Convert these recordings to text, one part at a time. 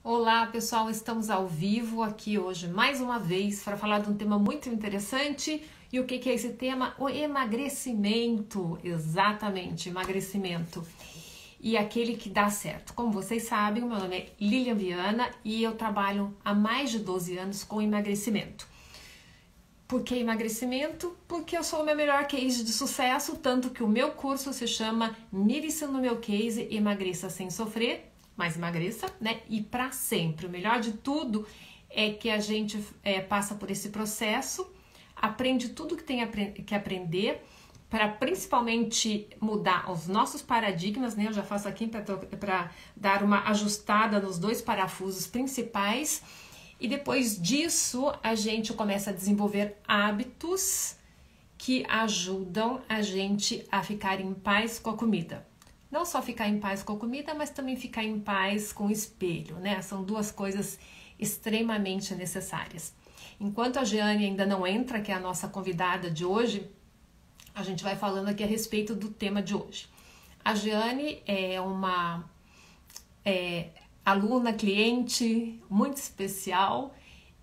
Olá, pessoal, estamos ao vivo aqui hoje mais uma vez para falar de um tema muito interessante. E o que é esse tema? O emagrecimento, exatamente, emagrecimento. E aquele que dá certo. Como vocês sabem, o meu nome é Lilian Viana e eu trabalho há mais de 12 anos com emagrecimento. Por que emagrecimento? Porque eu sou o meu melhor case de sucesso, tanto que o meu curso se chama Mire-se no meu case, emagreça sem sofrer, mas emagreça, né? E para sempre. O melhor de tudo é que a gente passa por esse processo, aprende tudo que tem que aprender, para principalmente mudar os nossos paradigmas, né? Eu já faço aqui para dar uma ajustada nos dois parafusos principais. E depois disso, a gente começa a desenvolver hábitos que ajudam a gente a ficar em paz com a comida. Não só ficar em paz com a comida, mas também ficar em paz com o espelho, né? São duas coisas extremamente necessárias. Enquanto a Jeane ainda não entra, que é a nossa convidada de hoje, a gente vai falando aqui a respeito do tema de hoje. A Jeane é uma aluna, cliente muito especial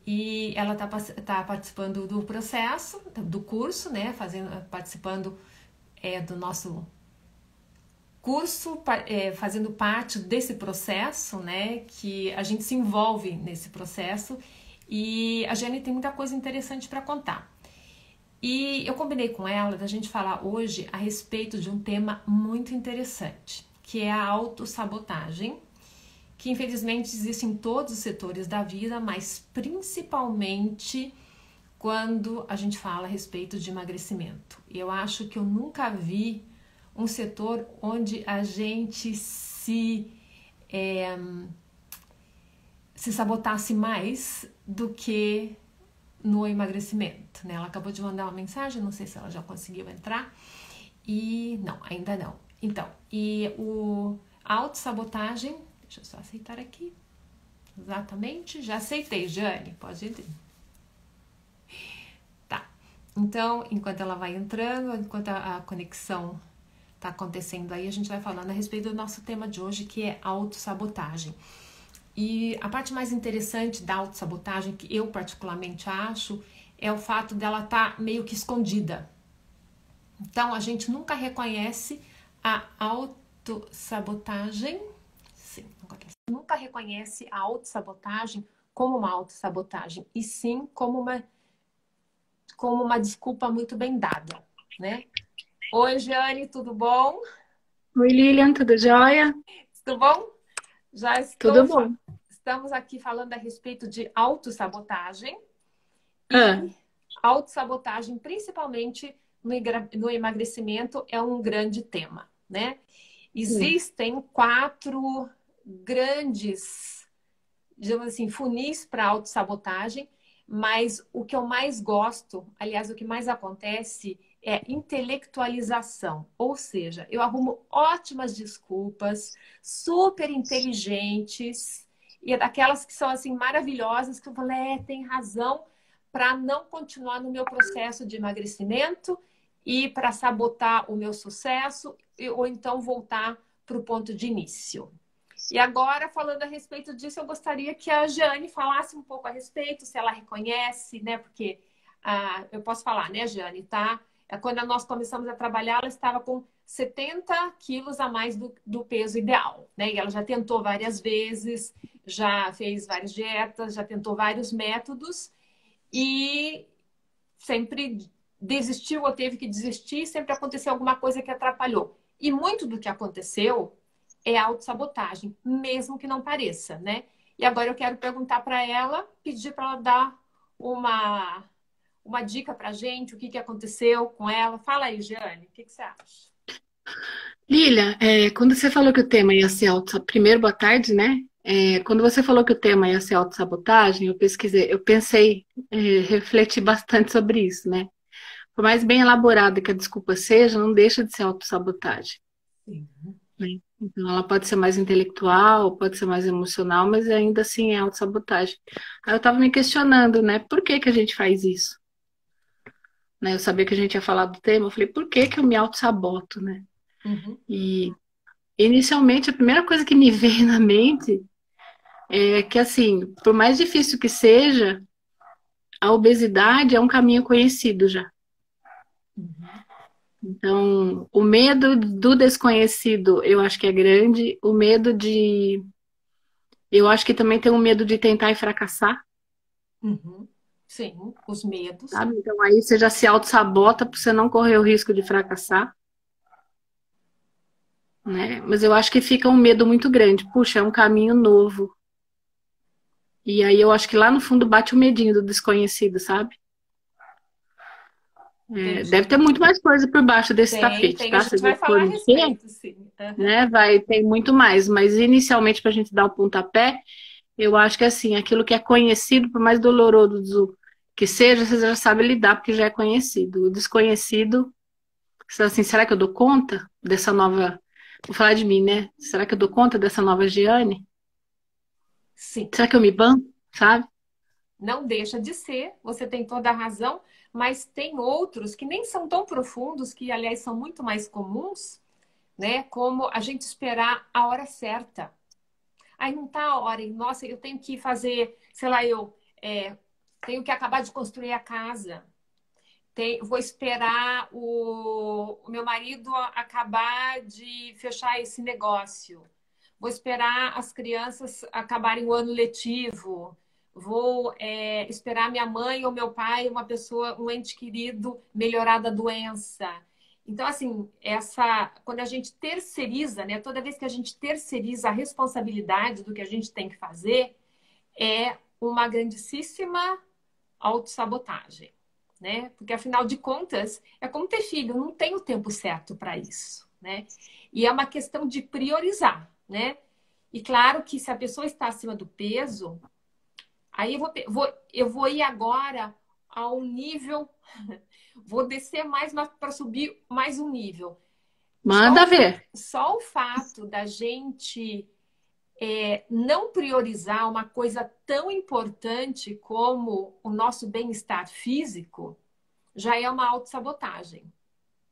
e ela tá participando do processo, do curso, né? Participando do nosso curso, fazendo parte desse processo, né? Que a gente se envolve nesse processo e a Jeane tem muita coisa interessante para contar. E eu combinei com ela da gente falar hoje a respeito de um tema muito interessante, que é a autossabotagem, que infelizmente existe em todos os setores da vida, mas principalmente quando a gente fala a respeito de emagrecimento. Eu acho que eu nunca vi um setor onde a gente se sabotasse mais do que no emagrecimento, né? Ela acabou de mandar uma mensagem, não sei se ela já conseguiu entrar, e não, ainda não. Então, a autossabotagem, deixa eu só aceitar aqui, exatamente, já aceitei, Jane, pode ir. Tá, então, enquanto ela vai entrando, enquanto a conexão tá acontecendo aí, a gente vai falando a respeito do nosso tema de hoje, que é autossabotagem. E a parte mais interessante da autossabotagem, que eu particularmente acho, é o fato dela estar meio que escondida. Então, a gente nunca reconhece a autossabotagem. Sim, nunca reconhece a autossabotagem como uma autossabotagem, e sim como uma desculpa muito bem dada, né? Oi, Jeane, tudo bom? Oi, Lilian, tudo jóia? Tudo bom? Já Tudo bom. estamos aqui falando a respeito de autossabotagem Ah, e autossabotagem, principalmente no emagrecimento, é um grande tema, né? sim. Existem 4 grandes, digamos assim, funis para autossabotagem, mas o que eu mais gosto, aliás, o que mais acontece é intelectualização, ou seja, eu arrumo ótimas desculpas, super inteligentes, e é daquelas que são assim maravilhosas, que eu falo, tem razão, para não continuar no meu processo de emagrecimento e para sabotar o meu sucesso, ou então voltar para o ponto de início. E agora, falando a respeito disso, eu gostaria que a Jeane falasse um pouco a respeito, se ela reconhece, né? Porque eu posso falar, né, Jeane, tá? Quando nós começamos a trabalhar, ela estava com 70 quilos a mais do peso ideal, né? E ela já tentou várias vezes, já fez várias dietas, já tentou vários métodos e sempre desistiu ou teve que desistir, sempre aconteceu alguma coisa que atrapalhou. E muito do que aconteceu é autossabotagem, mesmo que não pareça, né? E agora eu quero perguntar para ela, pedir para ela dar uma dica pra gente, o que aconteceu com ela. Fala aí, Jeane, o que você acha? Lilian, quando você falou que o tema ia ser primeiro, boa tarde, né? Quando você falou que o tema ia ser autossabotagem, eu pensei, refleti bastante sobre isso, né? Por mais bem elaborada que a desculpa seja, não deixa de ser autossabotagem, Sim. né? Então, ela pode ser mais intelectual, pode ser mais emocional, mas ainda assim é autossabotagem. Aí eu tava me questionando, né? Por que que a gente faz isso? Né? Eu sabia que a gente ia falar do tema, eu falei, por que que eu me autossaboto, né? Uhum. E inicialmente a primeira coisa que me veio na mente é que assim, por mais difícil que seja, a obesidade é um caminho conhecido já. Uhum. Então, o medo do desconhecido, eu acho que é grande. O medo de. Eu acho que também tem um medo de tentar e fracassar, Uhum. Sim, os medos. sabe? Então, aí você já se auto-sabota para você não correr o risco de fracassar, né? Mas eu acho que fica um medo muito grande. Puxa, é um caminho novo. E aí eu acho que lá no fundo bate o medinho do desconhecido, sabe? É, Entendi. deve ter muito mais coisa por baixo desse Tem, tapete, tem. A tá? Se a gente vai gente falar for a mexer, respeito, sim. Aham. né? Vai ter muito mais. Mas inicialmente, para a gente dar o pontapé, eu acho que assim, aquilo que é conhecido, por mais doloroso que seja, você já sabe lidar, porque já é conhecido. O desconhecido, você fala assim, será que eu dou conta dessa nova. Vou falar de mim, né? Será que eu dou conta dessa nova Giane? Sim. Será que eu me banco, sabe? Não deixa de ser, você tem toda a razão, mas tem outros que nem são tão profundos, que aliás são muito mais comuns, né? Como a gente esperar a hora certa. Aí não tá a hora, e, nossa, eu tenho que fazer, sei lá, tenho que acabar de construir a casa. Vou esperar o meu marido acabar de fechar esse negócio. Vou esperar as crianças acabarem o ano letivo. Vou esperar minha mãe ou meu pai, uma pessoa, um ente querido, melhorar da doença. Então, assim, quando a gente terceiriza, né? Toda vez que a gente terceiriza a responsabilidade do que a gente tem que fazer, é uma grandíssima autossabotagem, né? Porque afinal de contas, é como ter filho, não tem o tempo certo para isso, né? E é uma questão de priorizar, né? E claro que se a pessoa está acima do peso, aí eu vou ir agora a um nível, vou descer mais para subir mais um nível. Manda ver. Só o fato da gente não priorizar uma coisa tão importante como o nosso bem-estar físico já é uma autossabotagem.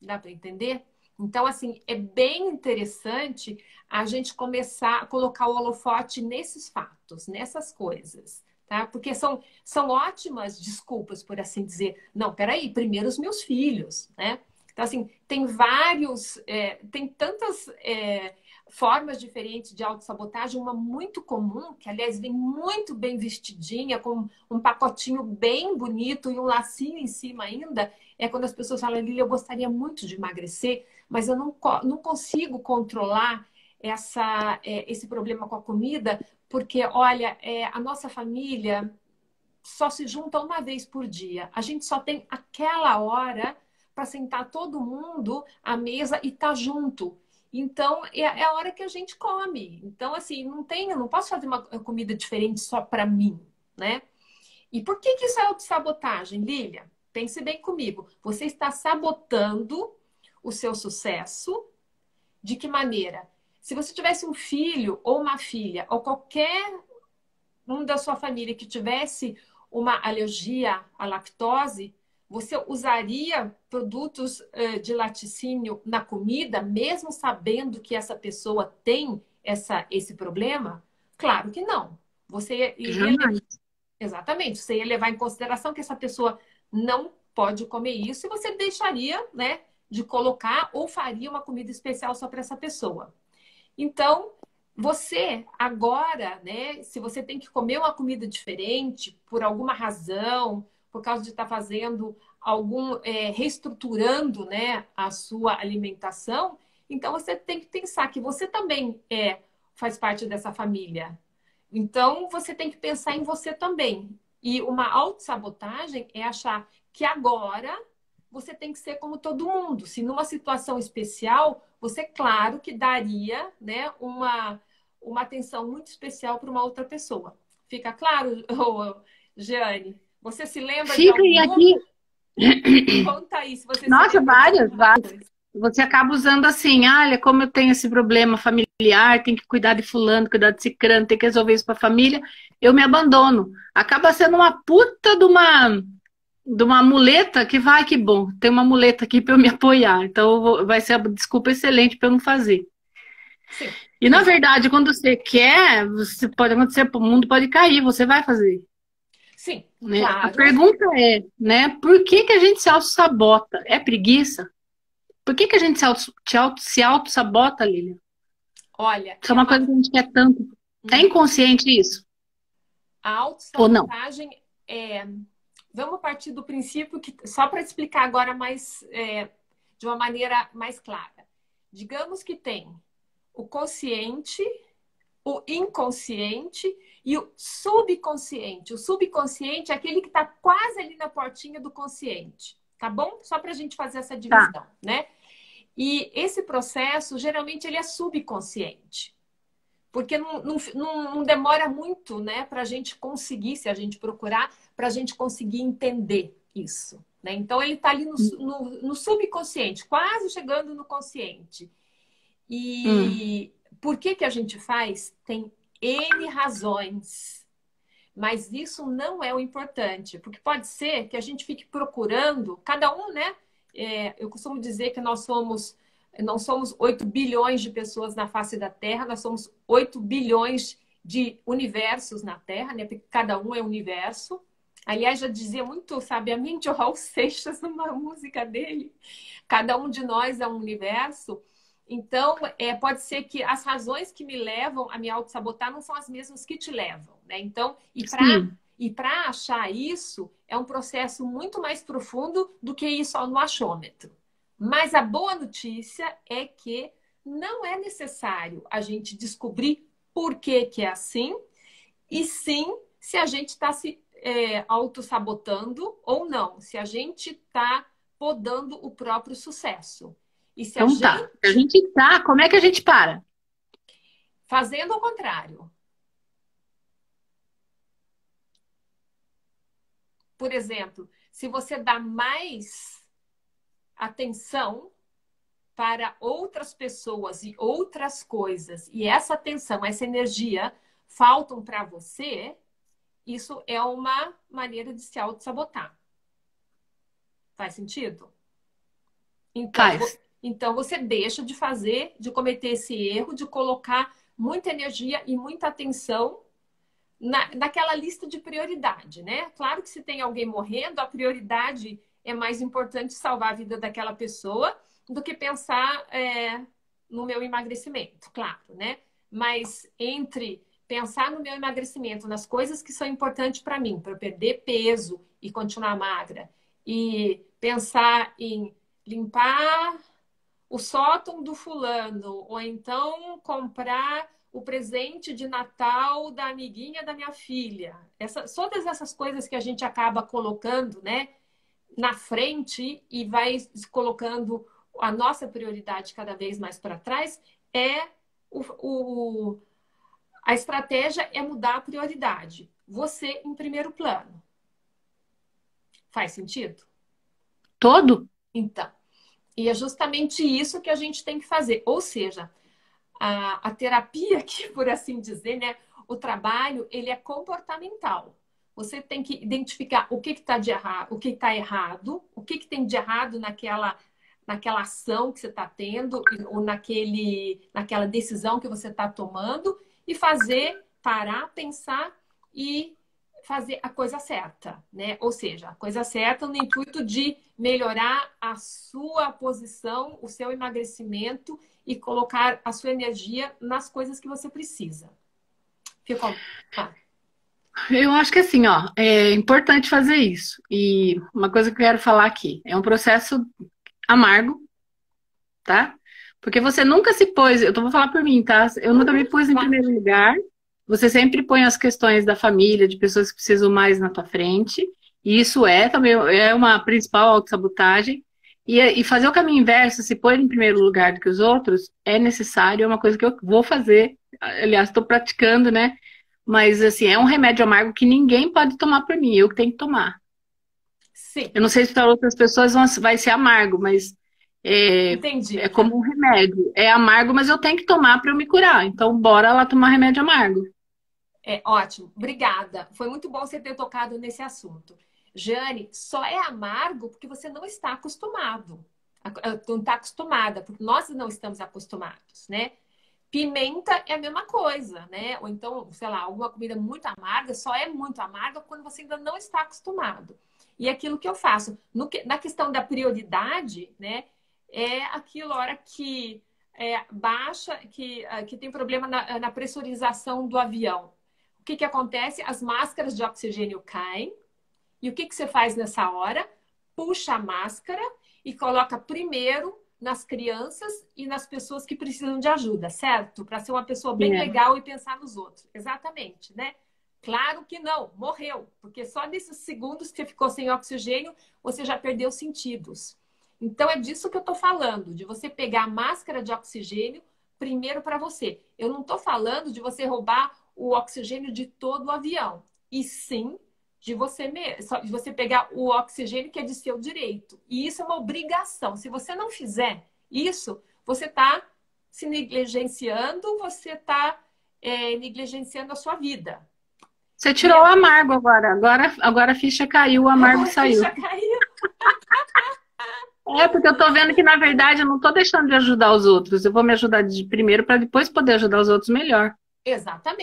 Dá para entender? Então, assim, é bem interessante a gente começar a colocar o holofote nesses fatos, nessas coisas, tá? Porque são ótimas desculpas, por assim dizer. Não, peraí, primeiro os meus filhos, né? Então, assim, tem tantas formas diferentes de autossabotagem. Uma muito comum, que aliás vem muito bem vestidinha, com um pacotinho bem bonito e um lacinho em cima ainda, é quando as pessoas falam, Lília, eu gostaria muito de emagrecer, mas eu não consigo controlar esse problema com a comida, porque, olha, a nossa família só se junta uma vez por dia. A gente só tem aquela hora para sentar todo mundo à mesa e estar tá junto. Então, é a hora que a gente come. Então, assim, eu não posso fazer uma comida diferente só para mim, né? E por que isso é autossabotagem, Lília? Pense bem comigo. Você está sabotando o seu sucesso. De que maneira? Se você tivesse um filho ou uma filha, ou qualquer um da sua família que tivesse uma alergia à lactose, você usaria produtos de laticínio na comida, mesmo sabendo que essa pessoa tem esse problema? Claro que não. Você iria Jamais. Exatamente. Você ia levar em consideração que essa pessoa não pode comer isso e você deixaria, né, de colocar ou faria uma comida especial só para essa pessoa. Então, você agora, né, se você tem que comer uma comida diferente por alguma razão, por causa de estar fazendo reestruturando, né, a sua alimentação, então você tem que pensar que você também faz parte dessa família. Então, você tem que pensar em você também. E uma autossabotagem é achar que agora você tem que ser como todo mundo. Se numa situação especial, você, claro, que daria, né, uma atenção muito especial para uma outra pessoa. Fica claro, Jeane? Você se lembra de Fica aí alguma? aqui. Conta aí se você se Nossa, lembra de várias, alguma várias. coisa. Você acaba usando assim, olha, como eu tenho esse problema familiar, tem que cuidar de fulano, cuidar de cicrano, tem que resolver isso para a família, eu me abandono. Acaba sendo uma puta de uma muleta que vai, que bom, tem uma muleta aqui para eu me apoiar. Então vai ser a desculpa excelente para eu não fazer. Sim, E na exato. verdade, quando você quer, você pode acontecer, o mundo pode cair, você vai fazer, Sim, né? A claro. pergunta é, né, por que que a gente se auto-sabota? É preguiça? Por que que a gente se auto-sabota, Lilian? Olha, Isso é uma coisa que a gente quer tanto. É hum, inconsciente isso? a Ou não? autossabotagem é. Vamos partir do princípio que, só para explicar agora mais, de uma maneira mais clara. Digamos que tem o consciente, o inconsciente e o subconsciente. O subconsciente é aquele que está quase ali na portinha do consciente, tá bom? Só para a gente fazer essa Tá. divisão, né? E esse processo, geralmente, ele é subconsciente. Porque não demora muito, né, para a gente conseguir, se a gente procurar, para a gente conseguir entender isso. Né? Então, ele está ali no subconsciente, quase chegando no consciente. Hum. E por que que a gente faz? Tem N razões. Mas isso não é o importante, porque pode ser que a gente fique procurando, cada um, né? Eu costumo dizer que nós somos, não somos 8 bilhões de pessoas na face da Terra, nós somos 8 bilhões de universos na Terra, né? Porque cada um é um universo. Aliás, já dizia muito sabiamente o Raul Seixas numa música dele: cada um de nós é um universo. Então, pode ser que as razões que me levam a me auto-sabotar não são as mesmas que te levam, né? Então, Sim. e para achar isso, é um processo muito mais profundo do que ir só no achômetro. Mas a boa notícia é que não é necessário a gente descobrir por que que é assim, e sim se a gente está se auto-sabotando ou não, se a gente está podando o próprio sucesso. E se a Então tá. A gente gente tá, como é que a gente para? fazendo ao contrário, por exemplo, se você dá mais atenção para outras pessoas e outras coisas, e essa atenção, essa energia faltam para você, isso é uma maneira de se auto-sabotar. Faz sentido? Então, Faz. então você deixa de fazer, de cometer esse erro, de colocar muita energia e muita atenção naquela lista de prioridade, né? Claro que se tem alguém morrendo, a prioridade é mais importante salvar a vida daquela pessoa do que pensar no meu emagrecimento, claro, né? Mas entre pensar no meu emagrecimento, nas coisas que são importantes para mim, para eu perder peso e continuar magra, e pensar em limpar o sótão do fulano, ou então comprar o presente de Natal da amiguinha da minha filha. Todas essas coisas que a gente acaba colocando, né, na frente e vai colocando a nossa prioridade cada vez mais para trás, é o, o, a estratégia é mudar a prioridade. Você em primeiro plano. Faz sentido? Todo? Então, e é justamente isso que a gente tem que fazer. Ou seja, a terapia, aqui, por assim dizer, né? O trabalho, ele é comportamental. Você tem que identificar o que está de errado, o que está errado, o que tem de errado naquela ação que você está tendo, ou naquela decisão que você está tomando, e fazer, parar, pensar e fazer a coisa certa, né? Ou seja, a coisa certa no intuito de melhorar a sua posição, o seu emagrecimento e colocar a sua energia nas coisas que você precisa. Ficou? Ah, Eu acho que assim, ó, é importante fazer isso. E uma coisa que eu quero falar aqui, é um processo amargo, tá? Porque você nunca se pôs, vou falar por mim, tá? Eu nunca me pus em claro. primeiro lugar. Você sempre põe as questões da família, de pessoas que precisam mais na tua frente. E isso é também é uma principal autossabotagem. E fazer o caminho inverso, se pôr em primeiro lugar do que os outros, é necessário, é uma coisa que eu vou fazer. Aliás, estou praticando, né? Mas assim, é um remédio amargo que ninguém pode tomar por mim, eu que tenho que tomar. Sim, Eu não sei se para outras pessoas vai ser amargo, mas é, entendi. é como um remédio. É amargo, mas eu tenho que tomar para eu me curar. Então, bora lá tomar remédio amargo. É ótimo, obrigada. Foi muito bom você ter tocado nesse assunto. Jane, só é amargo porque você não está acostumado. Não está acostumada, porque nós não estamos acostumados, né? Pimenta é a mesma coisa, né? Ou então, sei lá, alguma comida muito amarga, só é muito amarga quando você ainda não está acostumado. E aquilo que eu faço, na questão da prioridade, né? É aquilo, a hora que baixa, que tem problema na pressurização do avião. O que acontece? As máscaras de oxigênio caem. E o que você faz nessa hora? Puxa a máscara e coloca primeiro nas crianças e nas pessoas que precisam de ajuda, certo? Para ser uma pessoa bem É. legal e pensar nos outros. Exatamente, né? Claro que não, morreu, porque só nesses segundos que você ficou sem oxigênio, você já perdeu sentidos. Então é disso que eu estou falando, de você pegar a máscara de oxigênio primeiro para você. Eu não estou falando de você roubar o oxigênio de todo o avião, e sim de você pegar o oxigênio que é de seu direito. E isso é uma obrigação. Se você não fizer isso, você está se negligenciando, você está negligenciando a sua vida. Você E tirou o amargo agora. Agora a ficha caiu, o amargo agora a saiu. ficha caiu. É, porque eu tô vendo que, na verdade, eu não tô deixando de ajudar os outros. Eu vou me ajudar de primeiro para depois poder ajudar os outros melhor.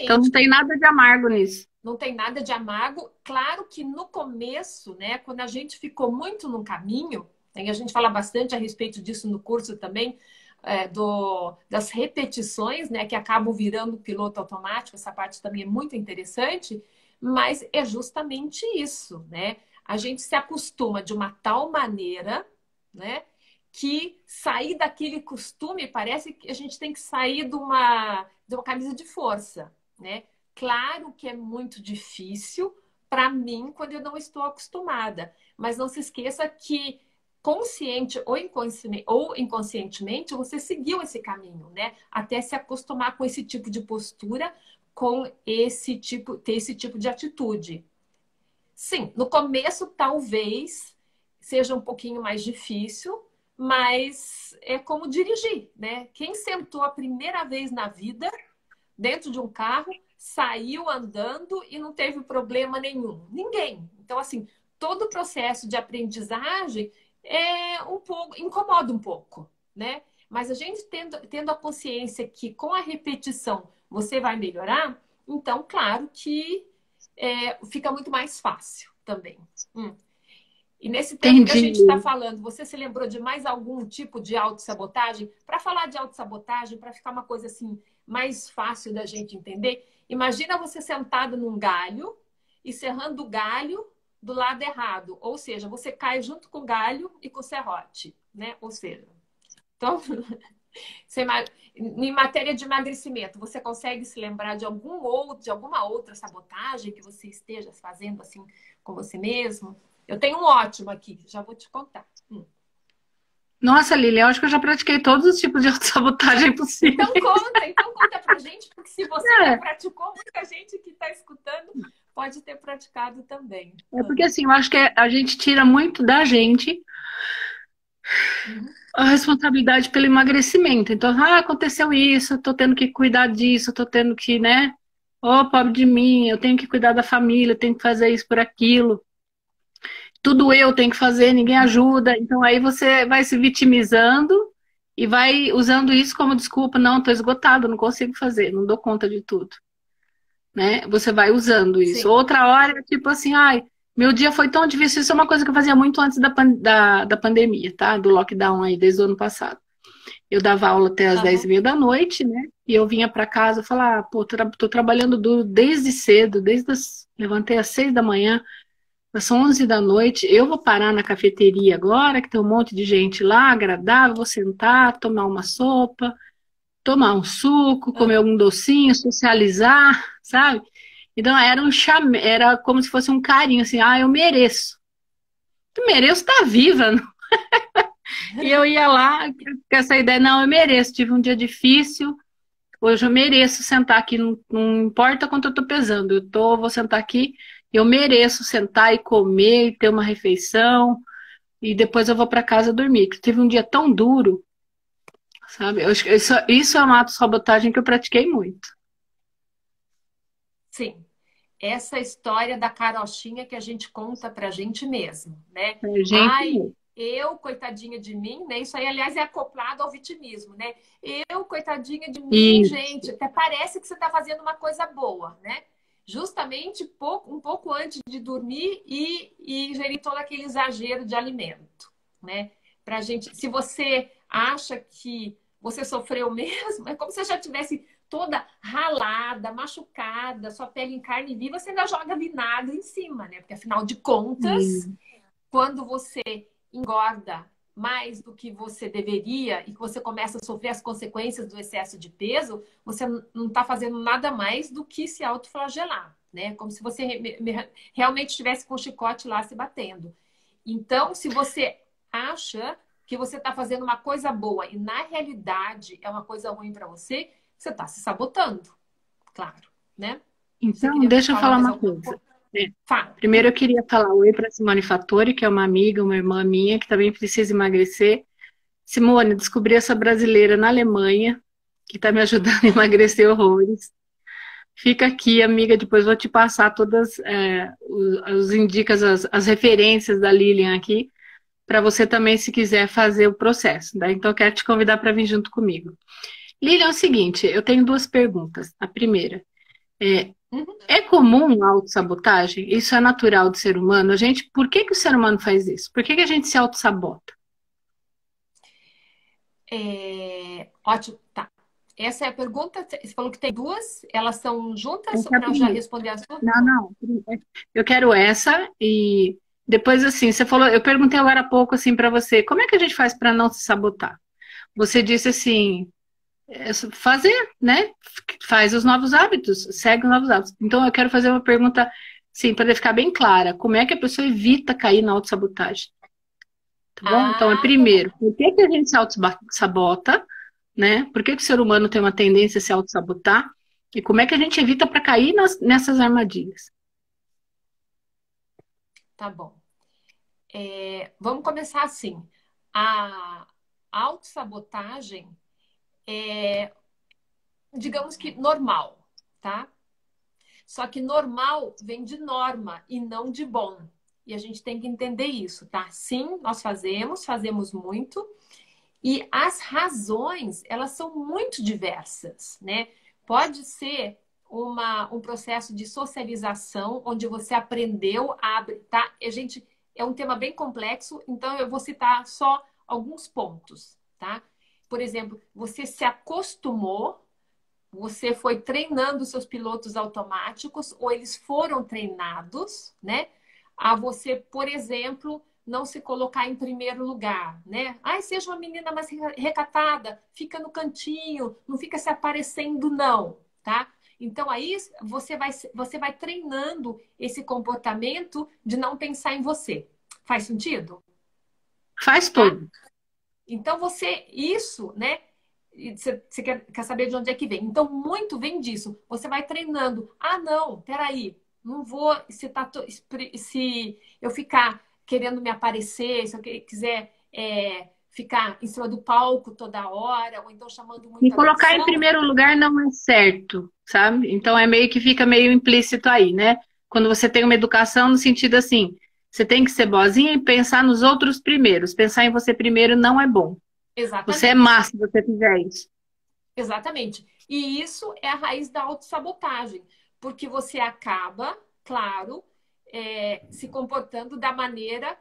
Então não Exatamente. tem nada de amargo nisso. Não tem nada de amargo. Claro que no começo, né, quando a gente ficou muito no caminho, e a gente fala bastante a respeito disso no curso também, das repetições, né, que acabam virando piloto automático, essa parte também é muito interessante, mas é justamente isso, né? A gente se acostuma de uma tal maneira, né, que sair daquele costume parece que a gente tem que sair de uma camisa de força, né? Claro que é muito difícil para mim quando eu não estou acostumada, mas não se esqueça que consciente ou inconscientemente você seguiu esse caminho, né? Até se acostumar com esse tipo de postura, ter esse tipo de atitude. Sim, no começo talvez seja um pouquinho mais difícil, mas é como dirigir, né? Quem sentou a primeira vez na vida dentro de um carro, saiu andando e não teve problema nenhum. Ninguém. Então, assim, todo o processo de aprendizagem incomoda um pouco, né? Mas a gente tendo a consciência que com a repetição você vai melhorar, então, claro que fica muito mais fácil também. E nesse tempo que a Entendi. gente está falando, você se lembrou de mais algum tipo de autossabotagem? Para falar de autossabotagem, para ficar uma coisa assim mais fácil da gente entender, imagina você sentado num galho e serrando o galho do lado errado. Ou seja, você cai junto com o galho e com o serrote, né? Ou seja, então, em matéria de emagrecimento, você consegue se lembrar de alguma outra sabotagem que você esteja fazendo assim com você mesmo? Eu tenho um ótimo aqui, já vou te contar. Nossa, Lili, eu acho que eu já pratiquei todos os tipos de autossabotagem possível. Então conta pra gente, porque se você já É, praticou, muita gente que está escutando pode ter praticado também. é porque assim, eu acho que a gente tira muito da gente Uhum. a responsabilidade pelo emagrecimento. Então, aconteceu isso, eu tô tendo que cuidar disso, eu tô tendo que, né? Ô, pobre de mim, eu tenho que cuidar da família, eu tenho que fazer isso por aquilo. Tudo eu tenho que fazer, ninguém ajuda. Então aí você vai se vitimizando e vai usando isso como desculpa. Não, estou esgotado, não consigo fazer, não dou conta de tudo, né? Você vai usando isso. Sim. Outra hora, tipo assim, ai, meu dia foi tão difícil. Isso é uma coisa que eu fazia muito antes da pandemia, tá? Do lockdown aí, desde o ano passado. Eu dava aula até às 10h30 da noite, né? E eu vinha para casa e falava, pô, tô trabalhando duro desde cedo, levantei às 6 da manhã. São 11 da noite, eu vou parar na cafeteria agora, que tem um monte de gente lá, agradável, vou sentar, tomar uma sopa, tomar um suco, comer Uhum. algum docinho, socializar, sabe? Então era como se fosse um carinho, assim, eu mereço. Eu mereço estar viva, não? E eu ia lá com essa ideia, não, eu mereço, tive um dia difícil, hoje eu mereço sentar aqui, não importa quanto eu tô pesando, vou sentar aqui, eu mereço sentar e comer, e ter uma refeição, e depois eu vou para casa dormir. Que tive um dia tão duro, sabe? Eu acho que isso é uma autossabotagem que eu pratiquei muito. Sim. Essa história da carochinha que a gente conta pra gente mesmo, né? É, gente, Ai, Eu, coitadinha de mim, né? Isso aí, aliás, é acoplado ao vitimismo, né? Eu, coitadinha de mim, E gente, até parece que você está fazendo uma coisa boa, né? Justamente um pouco antes de dormir e ingerir todo aquele exagero de alimento, né? Pra gente, se você acha que você sofreu mesmo, é como se você já tivesse toda ralada, machucada, sua pele em carne viva, você ainda joga vinagre em cima, né? Porque afinal de contas, e quando você engorda mais do que você deveria e que você começa a sofrer as consequências do excesso de peso, você não está fazendo nada mais do que se autoflagelar, né? Como se você realmente estivesse com o chicote lá se batendo. Então, se você acha que você está fazendo uma coisa boa e na realidade é uma coisa ruim para você, você está se sabotando, claro, né? Você então, queria deixa eu falar falar mais uma alguma coisa. coisa? É, Fala. primeiro eu queria falar oi para Simone Fattori, que é uma amiga, uma irmã minha, que também precisa emagrecer. Simone, descobri essa brasileira na Alemanha, que está me ajudando a emagrecer horrores. Fica aqui, amiga, depois vou te passar todas os indicas, as referências da Lilian aqui, para você também, se quiser, fazer o processo, né? Então, eu quero te convidar para vir junto comigo. Lilian, é o seguinte, eu tenho duas perguntas. A primeira, é, Uhum. é comum a autossabotagem? Isso é natural do ser humano? A gente, por que que o ser humano faz isso? Por que que a gente se autossabota? Ótimo, tá. Essa é a pergunta. Você falou que tem duas, elas são juntas Essa é a para eu já primeira. responder as duas? Não, não. Eu quero essa e depois assim, você falou, eu perguntei agora há pouco assim para você, como é que a gente faz para não se sabotar? Você disse assim, fazer, né? Faz os novos hábitos, segue os novos hábitos. Então eu quero fazer uma pergunta, sim, para ficar bem clara, como é que a pessoa evita cair na autossabotagem? Tá bom? Então, Ah, tá bom. primeiro, por que que a gente se auto-sabota, né? Por que que o ser humano tem uma tendência a se auto-sabotar? E como é que a gente evita para cair nessas armadilhas? Tá bom. Vamos começar assim. A autossabotagem é, digamos que normal, tá? Só que normal vem de norma e não de bom. E a gente tem que entender isso, tá? Sim, nós fazemos muito. E as razões, elas são muito diversas, né? Pode ser um processo de socialização, onde você aprendeu a tá? É um tema bem complexo, então eu vou citar só alguns pontos, tá? Por exemplo, você se acostumou, você foi treinando seus pilotos automáticos, ou eles foram treinados, né? A você, por exemplo, não se colocar em primeiro lugar, né? Ai, seja uma menina mais recatada, fica no cantinho, não fica se aparecendo, não, tá? Então aí você vai treinando esse comportamento de não pensar em você. Faz sentido? Faz Tá? todo. Então isso, né? Você quer saber de onde é que vem. Então, muito vem disso. Você vai treinando. Ah, não, peraí. Não vou. Se eu ficar querendo me aparecer, se eu quiser ficar em cima do palco toda hora, ou então chamando E muita colocar em atenção. primeiro lugar não é certo, sabe? Então é meio que fica meio implícito aí, né? Quando você tem uma educação no sentido assim, você tem que ser boazinha e pensar nos outros primeiros. Pensar em você primeiro não é bom. Você é má Exatamente. se você fizer isso. Exatamente. E isso é a raiz da autossabotagem, porque você acaba, claro, se comportando da maneira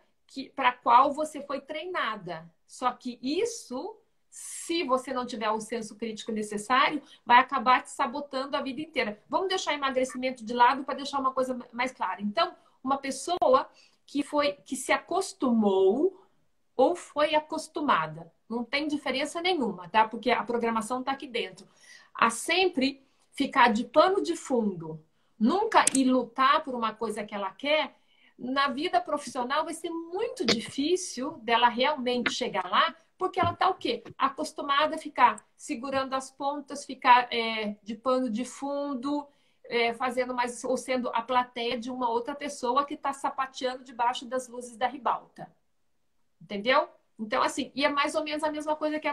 para a qual você foi treinada. Só que isso, se você não tiver o senso crítico necessário, vai acabar te sabotando a vida inteira. Vamos deixar emagrecimento de lado para deixar uma coisa mais clara. Então, uma pessoa que se acostumou ou foi acostumada. Não tem diferença nenhuma, tá? Porque a programação está aqui dentro. A sempre ficar de pano de fundo, nunca ir lutar por uma coisa que ela quer, na vida profissional vai ser muito difícil dela realmente chegar lá, porque ela está o quê? Acostumada a ficar segurando as pontas, ficar de pano de fundo, fazendo mais, ou sendo a plateia de uma outra pessoa que está sapateando debaixo das luzes da ribalta. Entendeu? Então, assim, e é mais ou menos a mesma coisa que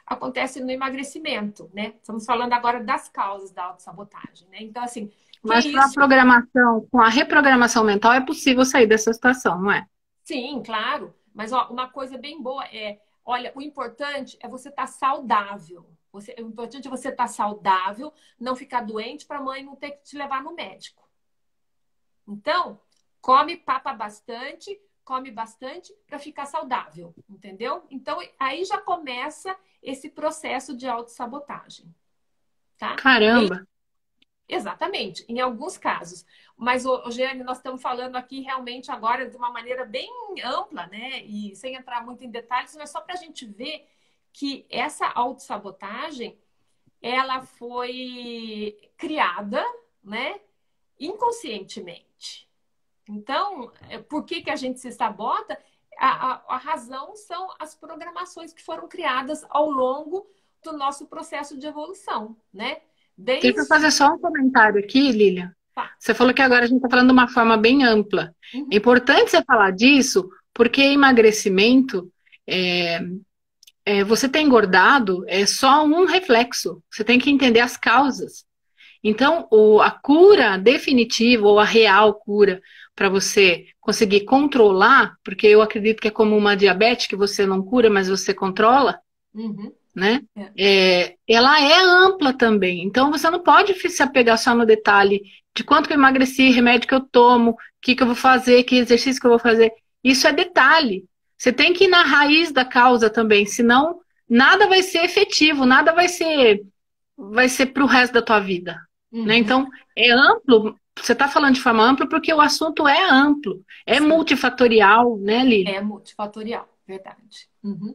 acontece no emagrecimento, né? Estamos falando agora das causas da autossabotagem, né? Então, assim, que Mas com a isso? programação, com a reprogramação mental é possível sair dessa situação, não é? Sim, claro. Mas ó, uma coisa bem boa é, olha, o importante é você estar saudável. O importante é você estar saudável, não ficar doente para a mãe não ter que te levar no médico. Então, come bastante para ficar saudável, entendeu? Então, aí já começa esse processo de autossabotagem, tá? Caramba! Exatamente, em alguns casos. Mas, Jeane, nós estamos falando aqui realmente agora de uma maneira bem ampla, né? E sem entrar muito em detalhes, mas só para a gente ver que essa autossabotagem, ela foi criada, né? Inconscientemente. Então, por que a gente se sabota? A razão são as programações que foram criadas ao longo do nosso processo de evolução, né? Deixa eu Desde... fazer só um comentário aqui, Lilian. Tá. Você falou que agora a gente está falando de uma forma bem ampla. É Uhum. importante você falar disso, porque emagrecimento, é, você ter engordado é só um reflexo. Você tem que entender as causas. Então, a cura definitiva ou a real cura para você conseguir controlar, porque eu acredito que é como uma diabetes que você não cura, mas você controla, Uhum. né? É. Ela é ampla também. Então, você não pode se apegar só no detalhe de quanto que eu emagreci, remédio que eu tomo, o que que eu vou fazer, que exercício que eu vou fazer. Isso é detalhe. Você tem que ir na raiz da causa também, senão nada vai ser efetivo, nada vai ser para o resto da tua vida, né? Uhum. Então, é amplo. Você está falando de forma ampla porque o assunto é amplo, é Sim, multifatorial, né, Lili? é multifatorial, verdade. Uhum.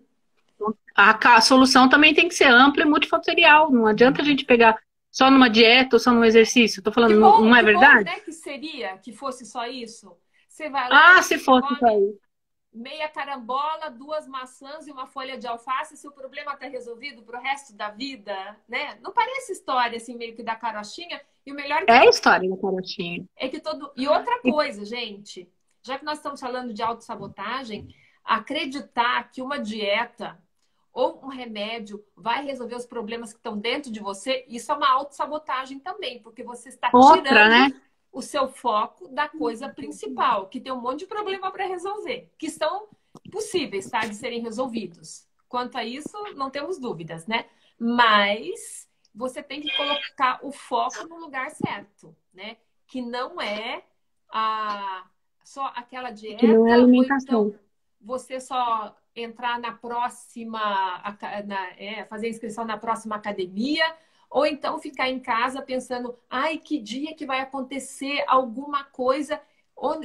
A solução também tem que ser ampla e multifatorial. Não adianta a gente pegar só numa dieta ou só num exercício. Estou falando, não é Que bom, verdade? né, que seria que fosse só isso. Você vai lá, Ah, se fosse isso come aí. meia carambola, duas maçãs e uma folha de alface, seu problema está resolvido para o resto da vida, né? Não parece história assim meio que da carochinha. E o melhor é que É a todo história da carochinha. é que todo e outra coisa, gente, já que nós estamos falando de autossabotagem, acreditar que uma dieta ou um remédio vai resolver os problemas que estão dentro de você, isso é uma autossabotagem também, porque você está Outra, tirando né? o seu foco da coisa principal, que tem um monte de problema para resolver, que estão possíveis, tá, de serem resolvidos. Quanto a isso, não temos dúvidas, né? Mas você tem que colocar o foco no lugar certo, né? Que não é a, só aquela Que não é dieta, ou então alimentação. você só entrar na próxima, fazer inscrição na próxima academia, ou então ficar em casa pensando, ai, que dia que vai acontecer alguma coisa,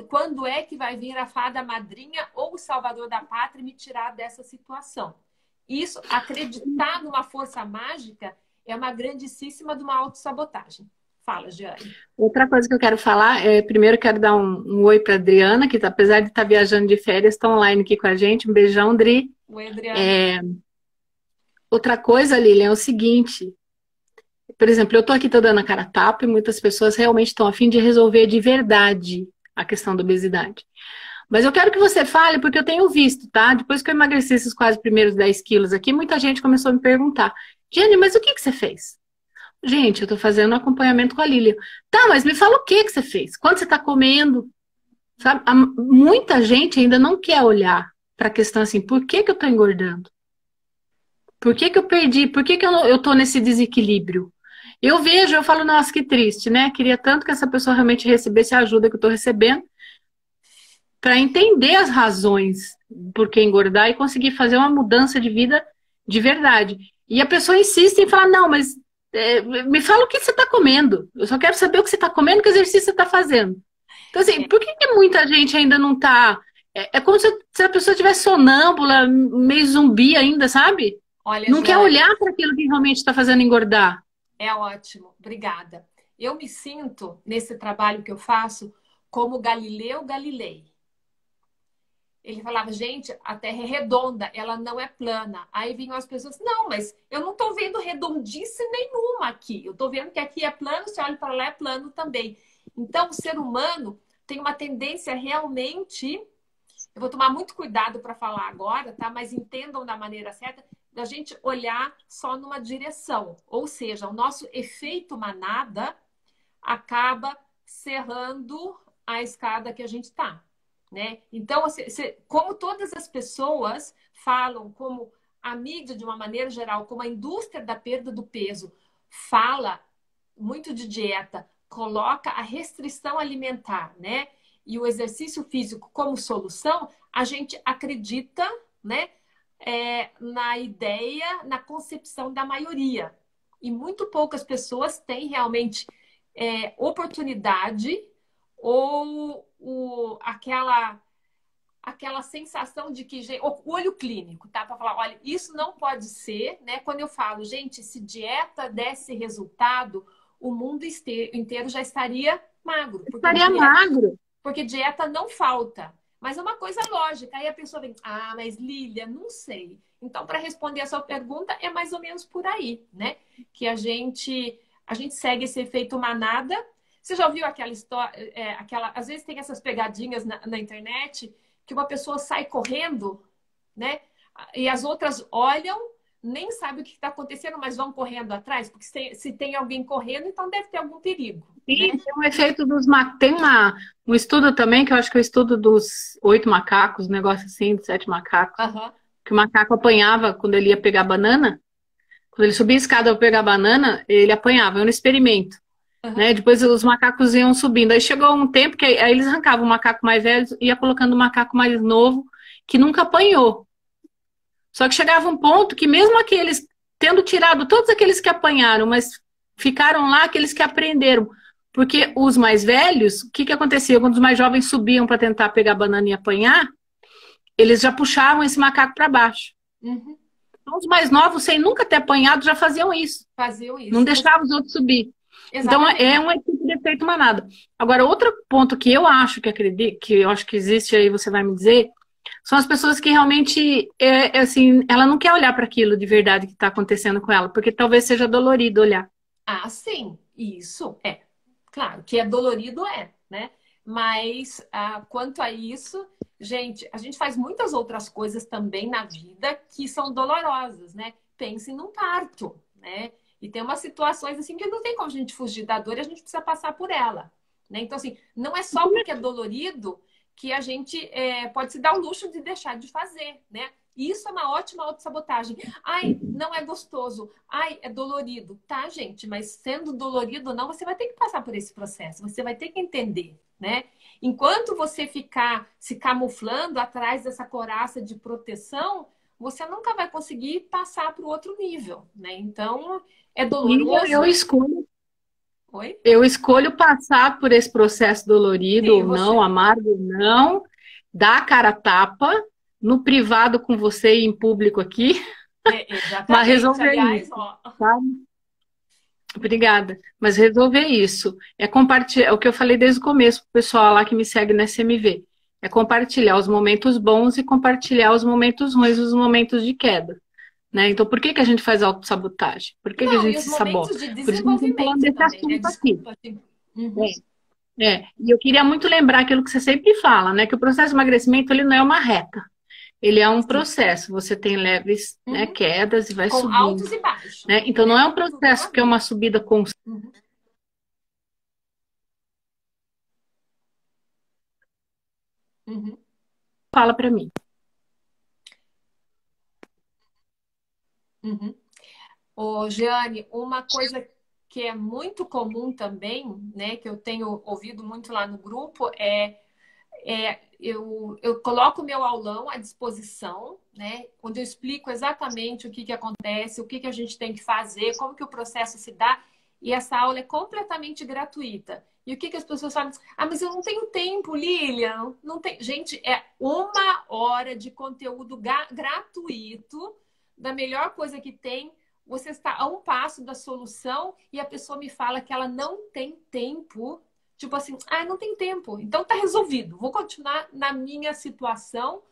quando é que vai vir a fada madrinha ou o salvador da pátria e me tirar dessa situação? Isso, acreditar numa força mágica é uma grandíssima de uma autossabotagem. Fala, Giane. Outra coisa que eu quero falar é, primeiro eu quero dar um oi para Adriana, que apesar de estar viajando de férias, está online aqui com a gente. Um beijão, Dri. Oi, Adriana. Outra coisa, Lilian, é o seguinte. Por exemplo, eu estou aqui, tô dando a cara a tapa e muitas pessoas realmente estão a fim de resolver de verdade a questão da obesidade. Mas eu quero que você fale, porque eu tenho visto, tá? Depois que eu emagreci esses quase primeiros 10 quilos aqui, muita gente começou a me perguntar, Jenny, mas o que que você fez? Gente, eu tô fazendo um acompanhamento com a Lilian. Tá, mas me fala o que que você fez? Quando você tá comendo? Sabe? Muita gente ainda não quer olhar para a questão assim, por que que eu tô engordando? Por que que eu perdi? Por que que eu tô nesse desequilíbrio? Eu vejo, eu falo, nossa, que triste, né? Queria tanto que essa pessoa realmente recebesse a ajuda que eu tô recebendo para entender as razões por que engordar e conseguir fazer uma mudança de vida de verdade. E a pessoa insiste em falar, não, mas me fala o que você está comendo. Eu só quero saber o que você está comendo, que exercício você está fazendo. Então, assim, por que que muita gente ainda não está... É como se a pessoa estivesse sonâmbula, meio zumbi ainda, sabe? Olha, Não quer Jane, olhar para aquilo que realmente está fazendo engordar. é ótimo. Obrigada. Eu me sinto, nesse trabalho que eu faço, como Galileu Galilei. Ele falava, gente, a Terra é redonda, ela não é plana. Aí vinham as pessoas, não, mas eu não estou vendo redondice nenhuma aqui. Eu estou vendo que aqui é plano, se olha para lá é plano também. Então, o ser humano tem uma tendência realmente, eu vou tomar muito cuidado para falar agora, tá? Mas entendam da maneira certa, da gente olhar só numa direção. Ou seja, o nosso efeito manada acaba serrando a escada que a gente está. né? Então, como todas as pessoas falam, como a mídia, de uma maneira geral, como a indústria da perda do peso fala muito de dieta, coloca a restrição alimentar, né? E o exercício físico como solução, a gente acredita, né? Na ideia, na concepção da maioria. E muito poucas pessoas têm realmente oportunidade ou aquela sensação de que o olho clínico, tá? Para falar, olha, isso não pode ser, né? Quando eu falo, gente, se dieta desse resultado, o mundo inteiro já estaria magro, Estaria magro. porque dieta não falta. Mas é uma coisa lógica. Aí a pessoa vem, mas Lília, não sei. Então, para responder a sua pergunta, é mais ou menos por aí, né? Que a gente segue esse efeito manada. Você já ouviu aquela história, às vezes tem essas pegadinhas na internet que uma pessoa sai correndo, né? E as outras olham, nem sabem o que está acontecendo, mas vão correndo atrás, porque se tem alguém correndo, então deve ter algum perigo. Sim, Né? tem um efeito dos tem um estudo também, que eu acho que é o estudo dos 8 macacos, um negócio assim, dos 7 macacos, Uhum. que o macaco apanhava quando ele ia pegar banana. Quando ele subia a escada para pegar banana, ele apanhava, era um experimento. Uhum. Né? Depois os macacos iam subindo. Aí chegou um tempo que aí eles arrancavam o macaco mais velho e ia colocando o macaco mais novo, que nunca apanhou. Só que chegava um ponto que mesmo aqueles, tendo tirado todos aqueles que apanharam, mas ficaram lá aqueles que aprenderam. Porque os mais velhos, o que acontecia? Quando os mais jovens subiam para tentar pegar banana e apanhar, eles já puxavam esse macaco para baixo. Uhum. Então, os mais novos, sem nunca ter apanhado, já faziam isso. Faziam isso. Não deixavam os outros subir. Exatamente. Então, é um tipo de efeito manada. Agora, outro ponto que eu acho que eu acho que existe aí, você vai me dizer, são as pessoas que realmente, assim, ela não quer olhar para aquilo de verdade que está acontecendo com ela, porque talvez seja dolorido olhar. Sim, isso é. Claro, que é dolorido né? Mas quanto a isso, gente, a gente faz muitas outras coisas também na vida que são dolorosas, né? Pense num parto, né? E tem umas situações assim que não tem como a gente fugir da dor e a gente precisa passar por ela, né? Então, assim, não é só porque é dolorido que a gente pode se dar o luxo de deixar de fazer, né? Isso é uma ótima autossabotagem. Ai, não é gostoso. Ai, é dolorido. Tá, gente, mas sendo dolorido ou não, você vai ter que passar por esse processo. Você vai ter que entender, né? Enquanto você ficar se camuflando atrás dessa coraça de proteção, você nunca vai conseguir passar para o outro nível, né? Então, é E doloroso. Oi? eu escolho passar por esse processo dolorido Sim, ou não, amargo ou não, dar a cara a tapa, no privado com você e em público aqui, mas Exatamente. resolver Aliás, isso, ó. sabe? Obrigada. Mas resolver isso é compartilhar, é o que eu falei desde o começo para o pessoal lá que me segue na SMV. É compartilhar os momentos bons e compartilhar os momentos ruins, os momentos de queda. Né? Então, por que a gente faz autossabotagem? Por que a Não, e gente os se momentos sabota? de Por isso que nós estamos falando desenvolvimento desse também, né? assunto aqui. Desculpa. Uhum. E eu queria muito lembrar aquilo que você sempre fala, né? Que o processo de emagrecimento ele não é uma reta. Ele é um processo. Você tem leves, né, quedas e vai Com subindo. altos e baixos. Né? Então, Né? não é um processo que é uma subida constante. Uhum. Uhum. Fala para mim. Uhum. Ô, Jeane, uma coisa que é muito comum também, né, que eu tenho ouvido muito lá no grupo, eu coloco o meu aulão à disposição, né, onde eu explico exatamente o que acontece, o que a gente tem que fazer, como que o processo se dá, e essa aula é completamente gratuita. E o que as pessoas falam? Mas eu não tenho tempo, Lilian. Não tem... Gente, é 1 hora de conteúdo gratuito, da melhor coisa que tem. Você está a um passo da solução e a pessoa me fala que ela não tem tempo. Tipo assim, não tem tempo. Então tá resolvido. Vou continuar na minha situação,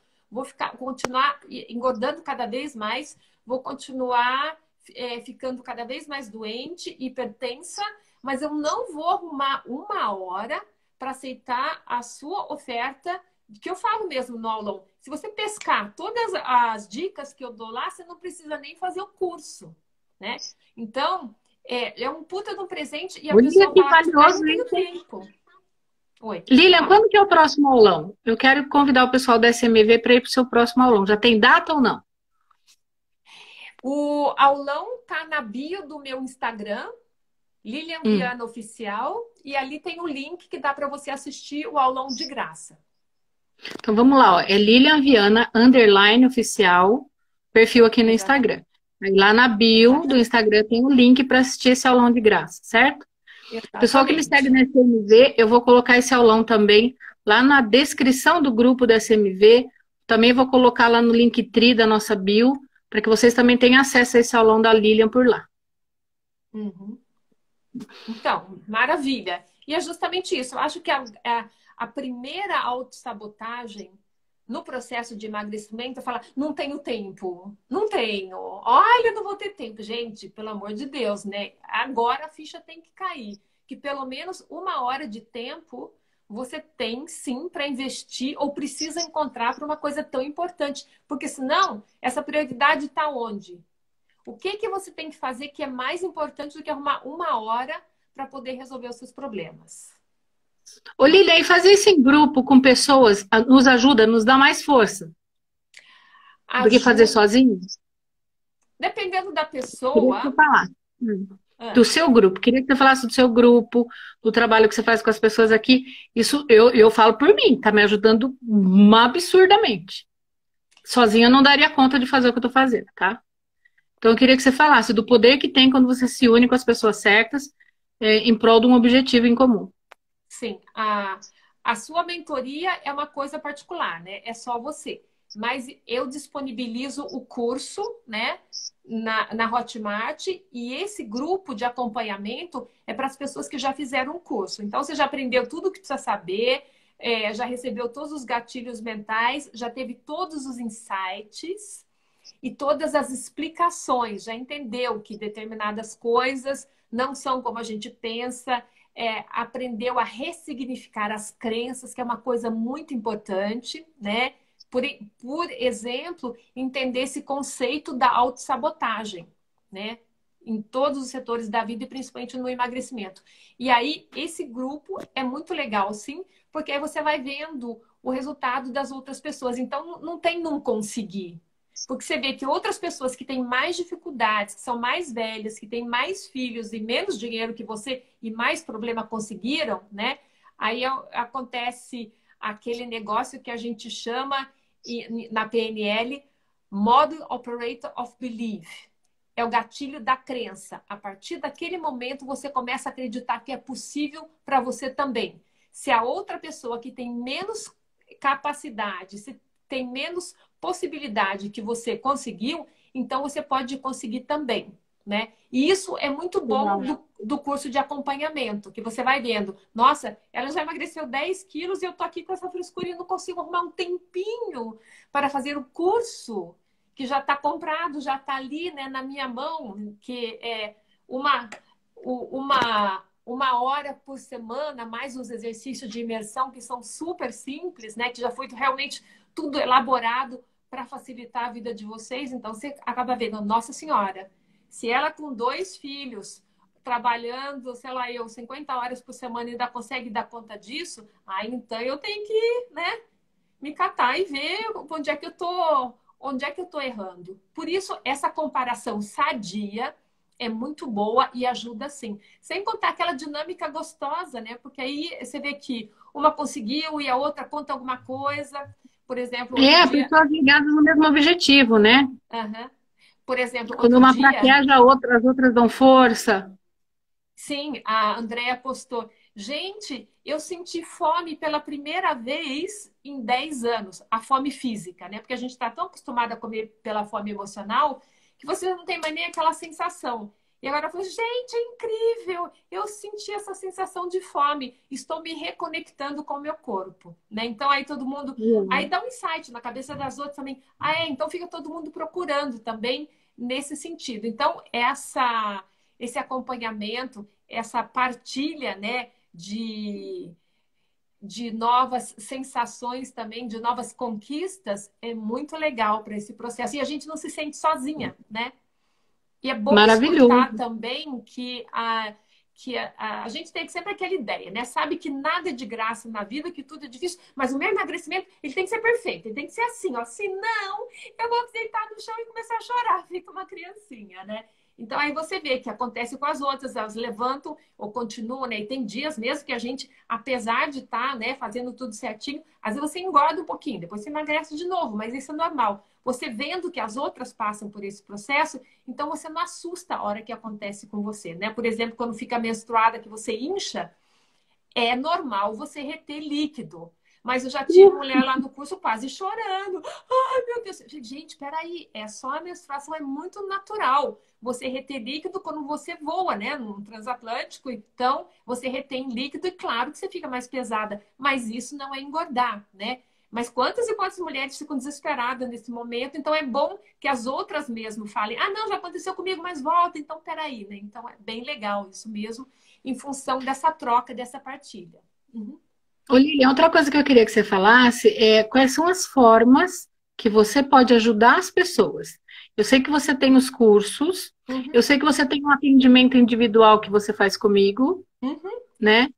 continuar engordando cada vez mais, vou continuar ficando cada vez mais doente, hipertensa, mas eu não vou arrumar 1 hora para aceitar a sua oferta, que eu falo mesmo no aulão. Se você pescar todas as dicas que eu dou lá, você não precisa nem fazer o curso, né? Então, é um puta de um presente e a Olha pessoa que fala, valioso não tenho isso. tempo. Oi, Lilian, fala. quando que é o próximo aulão? Eu quero convidar o pessoal da SMV para ir para o seu próximo aulão. Já tem data ou não? O aulão tá na bio do meu Instagram, Lilian Hum. Viana Oficial, e ali tem o link que dá para você assistir o aulão de graça. Então vamos lá, ó. É Lilian Viana, underline oficial, perfil aqui no Instagram. Exatamente. Aí lá na bio do Exatamente. Instagram tem o link para assistir esse aulão de graça, certo? Pessoal que me segue Exatamente. na SMV, eu vou colocar esse aulão também lá na descrição do grupo da SMV. Também vou colocar lá no Linktree da nossa bio, para que vocês também tenham acesso a esse aulão da Lilian por lá. Uhum. Então, maravilha. E é justamente isso. Eu acho que a primeira autossabotagem no processo de emagrecimento é falar, não tenho tempo, não tenho. Olha, não vou ter tempo. Gente, pelo amor de Deus, né? Agora a ficha tem que cair. Que pelo menos 1 hora de tempo você tem sim para investir ou precisa encontrar para uma coisa tão importante. Porque senão, essa prioridade está onde? O que que você tem que fazer que é mais importante do que arrumar 1 hora para poder resolver os seus problemas? Ô Lilian, e fazer isso em grupo com pessoas nos ajuda, nos dá mais força do que fazer Ajuda, sozinho? dependendo da Queria que pessoa. você falasse. Do Ah, seu grupo. Queria que você falasse do seu grupo, do trabalho que você faz com as pessoas aqui. Isso eu falo por mim, tá me ajudando absurdamente. Sozinha eu não daria conta de fazer o que eu tô fazendo, tá? Então eu queria que você falasse do poder que tem quando você se une com as pessoas certas, em prol de um objetivo em comum. sim, a sua mentoria é uma coisa particular, né? É só você. Mas eu disponibilizo o curso, né, na Hotmart, e esse grupo de acompanhamento é para as pessoas que já fizeram o curso. Então, você já aprendeu tudo o que precisa saber, já recebeu todos os gatilhos mentais, já teve todos os insights e todas as explicações, já entendeu que determinadas coisas não são como a gente pensa, aprendeu a ressignificar as crenças, que é uma coisa muito importante, né? Por exemplo, entender esse conceito da autossabotagem, né? Em todos os setores da vida e principalmente no emagrecimento. E aí, esse grupo é muito legal, sim, porque aí você vai vendo o resultado das outras pessoas. Então, não tem não conseguir, porque você vê que outras pessoas que têm mais dificuldades, que são mais velhas, que têm mais filhos e menos dinheiro que você e mais problema conseguiram, né? Aí acontece aquele negócio que a gente chama na PNL Model Operator of Belief. É o gatilho da crença. A partir daquele momento você começa a acreditar que é possível para você também. Se a outra pessoa que tem menos capacidade, se tem menos possibilidade que você conseguiu, então você pode conseguir também, né? E isso é muito bom Legal. do curso de acompanhamento, que você vai vendo, nossa, ela já emagreceu 10 quilos e eu tô aqui com essa frescura e não consigo arrumar um tempinho para fazer o curso, que já está comprado, já está ali, né, na minha mão, que é uma, uma hora por semana, mais os exercícios de imersão, que são super simples, né? Que já foi realmente tudo elaborado para facilitar a vida de vocês. Então, você acaba vendo, Nossa Senhora, se ela com 2 filhos, trabalhando, sei lá, 50 horas por semana ainda consegue dar conta disso, aí então eu tenho que, né, me catar e ver onde é que eu tô errando. Por isso, essa comparação sadia é muito boa e ajuda sim. Sem contar aquela dinâmica gostosa, né? Porque aí você vê que uma conseguiu e a outra conta alguma coisa. Por exemplo, outro É, dia. pessoas ligadas no mesmo objetivo, né? Aham. Por exemplo, Quando outro uma dia, fraqueja, as outras dão força. sim, a Andrea postou. Gente, eu senti fome pela primeira vez em 10 anos. A fome física, né? Porque a gente está tão acostumado a comer pela fome emocional que você não tem mais nem aquela sensação. E agora eu falei, gente, é incrível! Eu senti essa sensação de fome. Estou me reconectando com o meu corpo, né? Então aí todo mundo. Aí dá um insight na cabeça das outras também. Ah, então fica todo mundo procurando também nesse sentido. Então, esse acompanhamento, essa partilha, né, de novas sensações também, de novas conquistas, é muito legal para esse processo. E a gente não se sente sozinha, né? E é bom escutar Maravilhoso. também que a gente tem sempre aquela ideia, né? Sabe que nada é de graça na vida, que tudo é difícil, mas o meu emagrecimento, ele tem que ser perfeito, ele tem que ser assim, ó. Senão, eu vou deitar no chão e começar a chorar, feito uma criancinha, né? Então, aí você vê que acontece com as outras, elas levantam ou continuam, né? E tem dias mesmo que a gente, apesar de estar, né, fazendo tudo certinho, às vezes você engorda um pouquinho, depois você emagrece de novo, mas isso é normal. Você vendo que as outras passam por esse processo, então você não assusta a hora que acontece com você, né? Por exemplo, quando fica menstruada, que você incha, é normal você reter líquido. Mas eu já tive mulher lá no curso quase chorando. Ai, meu Deus. Gente, peraí. É só a menstruação, é muito natural. Você reter líquido quando você voa, né? No transatlântico. Então, você retém líquido e claro que você fica mais pesada. Mas isso não é engordar, né? Mas quantas e quantas mulheres ficam desesperadas nesse momento? Então, é bom que as outras mesmo falem. Ah, não, já aconteceu comigo, mas volta. Então, peraí, né? Então, é bem legal isso mesmo, em função dessa troca, dessa partilha. Uhum. Ô, Lilian, outra coisa que eu queria que você falasse é quais são as formas que você pode ajudar as pessoas. Eu sei que você tem os cursos, Uhum. eu sei que você tem um atendimento individual que você faz comigo, Uhum. né?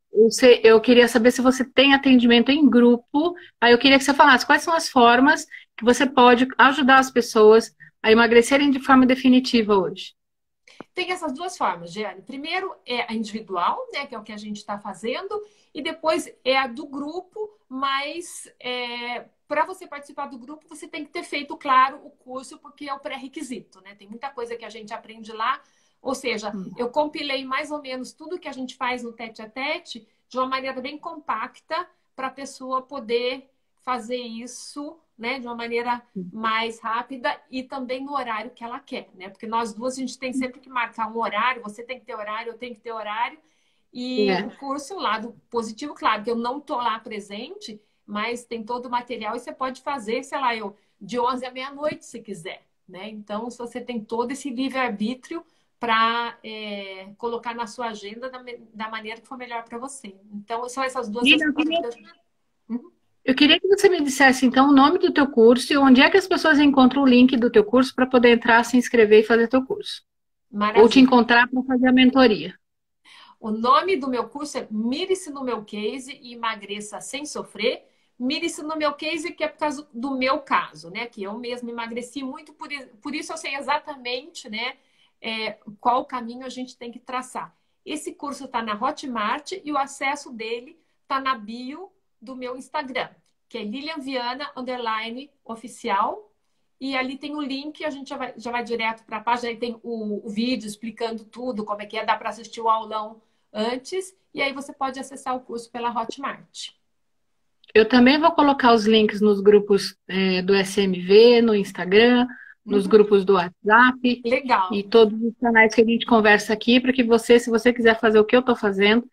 Eu queria saber se você tem atendimento em grupo. Aí eu queria que você falasse quais são as formas que você pode ajudar as pessoas a emagrecerem de forma definitiva hoje. Tem essas duas formas, Jeane. Primeiro é a individual, né, que é o que a gente está fazendo, e depois é a do grupo, mas para você participar do grupo, você tem que ter feito, claro, o curso, porque é o pré-requisito, né? Tem muita coisa que a gente aprende lá. Ou seja, eu compilei mais ou menos tudo que a gente faz no tete a tete de uma maneira bem compacta para a pessoa poder fazer isso, né, de uma maneira mais rápida e também no horário que ela quer, né? Porque nós duas a gente tem sempre que marcar um horário, você tem que ter horário, eu tenho que ter horário. E o É. curso, o lado positivo, claro, que eu não tô lá presente, mas tem todo o material e você pode fazer, sei lá, eu de 11 à meia-noite, se quiser, né? Então, se você tem todo esse livre-arbítrio para colocar na sua agenda da maneira que for melhor para você. Então, são essas duas as Lilian, coisas. Uhum. eu queria que você me dissesse, então, o nome do teu curso e onde é que as pessoas encontram o link do teu curso para poder entrar, se inscrever e fazer teu curso. Ou te Maravilha. encontrar para fazer a mentoria. O nome do meu curso é Mire-se no meu case e emagreça sem sofrer. Mire-se no meu case, que é por causa do meu caso, né? Que eu mesma emagreci muito, por isso eu sei exatamente, né, qual caminho a gente tem que traçar. Esse curso está na Hotmart e o acesso dele está na bio do meu Instagram, que é Lilian Viana, _oficial. E ali tem o link, a gente já vai direto para a página, aí tem o vídeo explicando tudo, como é que é, dá para assistir o aulão antes, e aí você pode acessar o curso pela Hotmart. Eu também vou colocar os links nos grupos do SMV, no Instagram, nos Uhum. grupos do WhatsApp e Legal. todos os canais que a gente conversa aqui, para que você, se você quiser fazer o que eu estou fazendo,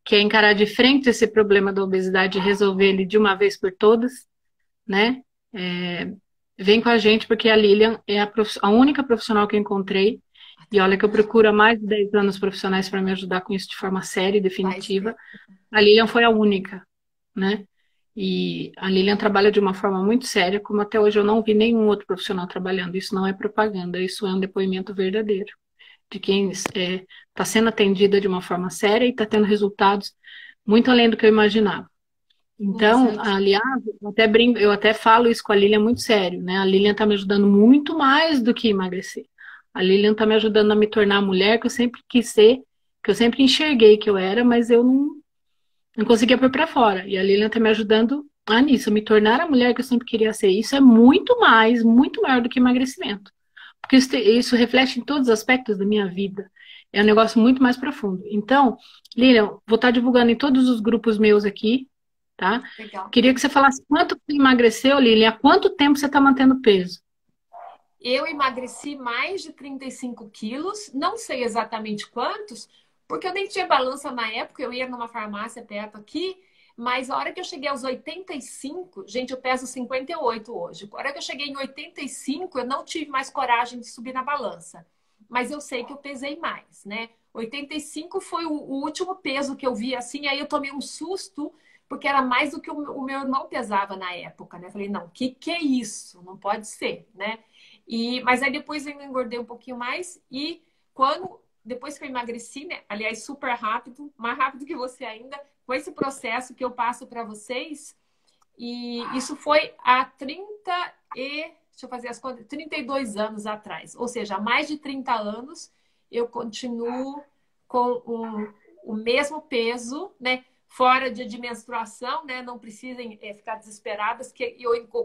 que é encarar de frente esse problema da obesidade e resolver ele de uma vez por todas, né? É, vem com a gente, porque a Lilian é a única profissional que eu encontrei. E olha que eu procuro há mais de 10 anos profissionais para me ajudar com isso de forma séria e Faz definitiva. bem. A Lilian foi a única, né? E a Lilian trabalha de uma forma muito séria, como até hoje eu não vi nenhum outro profissional trabalhando. Isso não é propaganda, isso é um depoimento verdadeiro de quem está sendo atendida de uma forma séria e está tendo resultados muito além do que eu imaginava. Isso Então, é aliás, eu até brinco, eu até falo isso com a Lilian muito sério, né? A Lilian está me ajudando muito mais do que emagrecer. A Lilian está me ajudando a me tornar a mulher que eu sempre quis ser, que eu sempre enxerguei que eu era, mas eu não conseguia pôr para fora. E a Lilian está me ajudando a nisso, a me tornar a mulher que eu sempre queria ser. Isso é muito mais, muito maior do que emagrecimento. Porque isso reflete em todos os aspectos da minha vida. É um negócio muito mais profundo. Então, Lilian, vou estar divulgando em todos os grupos meus aqui, tá? legal. Queria que você falasse quanto você emagreceu, Lilian, há quanto tempo você está mantendo peso? Eu emagreci mais de 35 quilos, não sei exatamente quantos, porque eu nem tinha balança na época, eu ia numa farmácia perto aqui, mas a hora que eu cheguei aos 85, gente, eu peso 58 hoje. A hora que eu cheguei em 85, eu não tive mais coragem de subir na balança. Mas eu sei que eu pesei mais, né? 85 foi o último peso que eu vi assim, aí eu tomei um susto, porque era mais do que o meu irmão pesava na época, né? Falei, não, que é isso? Não pode ser, né? Mas aí depois eu engordei um pouquinho mais e quando depois que eu emagreci, né? Aliás, super rápido, mais rápido que você ainda, com esse processo que eu passo para vocês. E isso foi há 32 anos atrás. Ou seja, há mais de 30 anos eu continuo com o mesmo peso, né? Fora de menstruação, né? Não precisem ficar desesperadas, que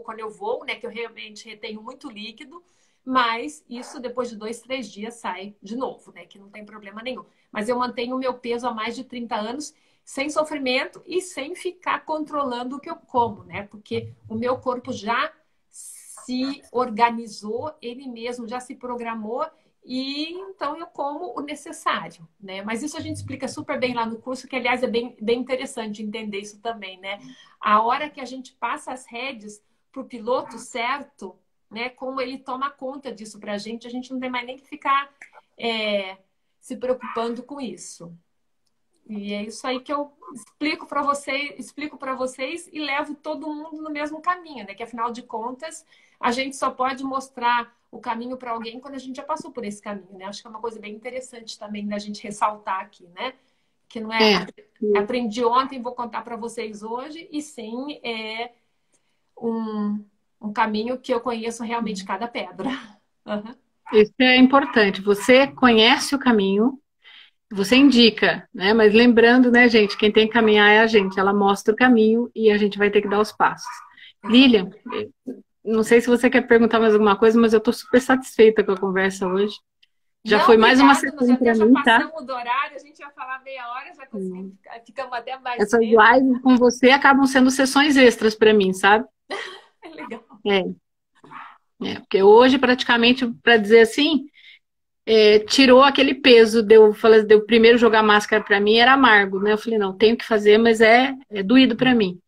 quando eu vou, né? Que eu realmente retenho muito líquido, mas isso depois de 2, 3 dias sai de novo, né? Que não tem problema nenhum. Mas eu mantenho o meu peso há mais de 30 anos sem sofrimento e sem ficar controlando o que eu como, né? Porque o meu corpo já se organizou, ele mesmo já se programou e então eu como o necessário, né? Mas isso a gente explica super bem lá no curso, que aliás é bem interessante entender isso também, né? A hora que a gente passa as rédeas para o piloto certo, né? Como ele toma conta disso para a gente não tem mais nem que ficar se preocupando com isso. E é isso aí que eu explico para vocês e levo todo mundo no mesmo caminho, né? Que afinal de contas, a gente só pode mostrar o caminho para alguém quando a gente já passou por esse caminho, né? Acho que é uma coisa bem interessante também da gente ressaltar aqui, né? Que não é aprendi ontem, vou contar para vocês hoje, e sim um caminho que eu conheço realmente cada pedra. Uhum. Isso é importante. Você conhece o caminho, você indica, né? Mas lembrando, né, gente, quem tem que caminhar é a gente. Ela mostra o caminho e a gente vai ter que dar os passos. Lilian, não sei se você quer perguntar mais alguma coisa, mas eu estou super satisfeita com a conversa hoje. Já foi mais uma sessão para mim, tá? Já passamos do horário, a gente ia falar meia hora, já conseguimos, ficamos até mais Essas tempo. lives com você acabam sendo sessões extras para mim, sabe? É legal. Porque hoje, praticamente, para dizer assim, tirou aquele peso de eu primeiro jogar máscara para mim, era amargo, né? Eu falei, não, tenho que fazer, mas é doído para mim.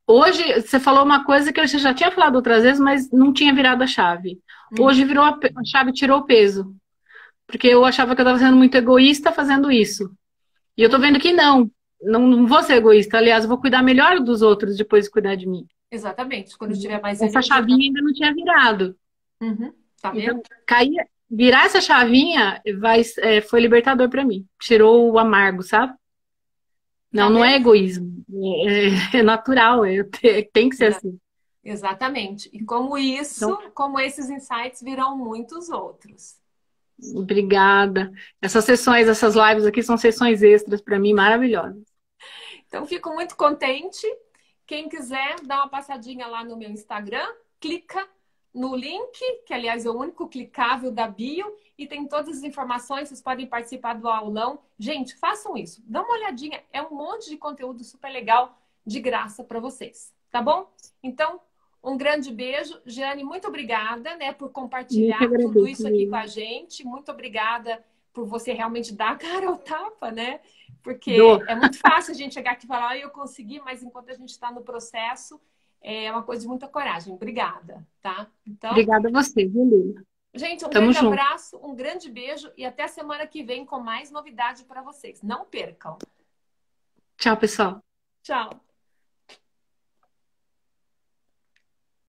Hoje, você falou uma coisa que eu já tinha falado outras vezes, mas não tinha virado a chave. Hoje virou a chave, tirou o peso. Porque eu achava que eu estava sendo muito egoísta fazendo isso. E eu tô vendo que não vou ser egoísta. Aliás, eu vou cuidar melhor dos outros depois de cuidar de mim. Exatamente. Quando eu tiver mais Essa chavinha ainda não tinha virado. Tá vendo? Então, virar essa chavinha foi libertador para mim. Tirou o amargo, sabe? Não é egoísmo. É natural. Tem que ser assim. Exatamente. E como como esses insights virão muitos outros. Obrigada. Essas sessões, essas lives aqui são sessões extras para mim, maravilhosas. Então, fico muito contente. Quem quiser dar uma passadinha lá no meu Instagram, clica no link, que aliás é o único clicável da bio, e tem todas as informações, vocês podem participar do aulão. Gente, façam isso. Dá uma olhadinha, é um monte de conteúdo super legal, de graça para vocês, tá bom? Então, um grande beijo. Jeane, muito obrigada, né, por compartilhar tudo isso aqui com a gente. Muito obrigada por você realmente dar a cara ao tapa, né? Porque é muito fácil a gente chegar aqui e falar, eu consegui, mas enquanto a gente está no processo, é uma coisa de muita coragem. Obrigada, tá? Então, obrigada a você, viu, Lila? Gente, um grande abraço, um grande beijo e até semana que vem com mais novidade para vocês. Não percam. Tchau, pessoal. Tchau.